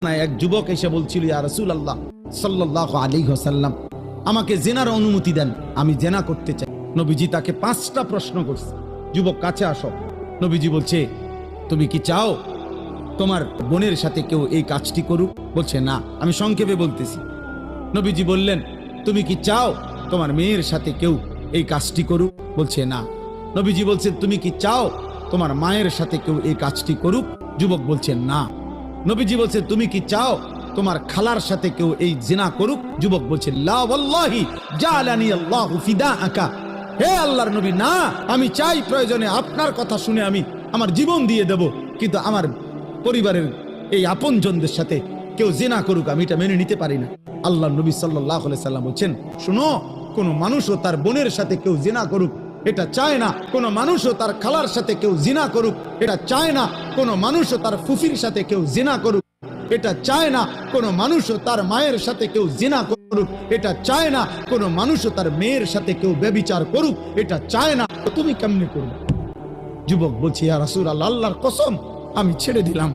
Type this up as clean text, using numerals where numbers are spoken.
এক যুবক এসে বলছিল, ইয়া রাসূলুল্লাহ সাল্লাল্লাহু আলাইহি ওয়াসাল্লাম, আমাকে জিনার অনুমতি দেন, আমি জিনা করতে চাই। নবীজি তাকে 5টা প্রশ্ন করছে। যুবক, কাছে আসো। নবীজি বলছে, তুমি কি চাও তোমার বোনের সাথে কেউ এই কাজটি করুক? বলছে না। আমি সংক্ষেপে বলতেছি। নবীজি বললেন, তুমি কি চাও তোমার মেয়ের সাথে কেউ এই কাজটি করুক? বলছে না। নবীজি বলছেন, তুমি কি চাও তোমার মায়ের সাথে কেউ এই কাজটি করুক? যুবক বলছে না। নবীজি বলছে, তুমি কি চাও তোমার খালার সাথে কেউ এই জিনা করুক? যুবক বলছে, লা ওয়াল্লাহি জালানি আল্লাহু ফিদাআকা। হে আল্লাহর নবী, না, আমি চাই প্রয়োজনে আপনার কথা শুনে আমি আমার জীবন দিয়ে দেব, কিন্তু আমার পরিবারের এই আপনজনদের সাথে কেউ জিনা করুক আমি এটা মেনে নিতে পারি না। আল্লাহর নবী সাল্লাল্লাহু আলাইহি সাল্লাম বলছেন, শুনো, কোন মানুষও তার বোনের সাথে কেউ জিনা করুক এটা চায় না। কোন মানুষও তার খালার সাথে কেউ জিনা করুক এটা চায় না। কোন মানুষও তার ফুফির সাথে কেউ জিনা করুক এটা চায় না। কোন মানুষও তার মায়ের সাথে কেউ জিনা করুক এটা চায় না। কোন মানুষও তার মেয়ের সাথে কেউ ব্যভিচার করুক এটা চায় না। তুমি কেমনে করবে? যুবক বলছি, ইয়া রাসূলুল্লাহ, আল্লাহর কসম, আমি ছেড়ে দিলাম।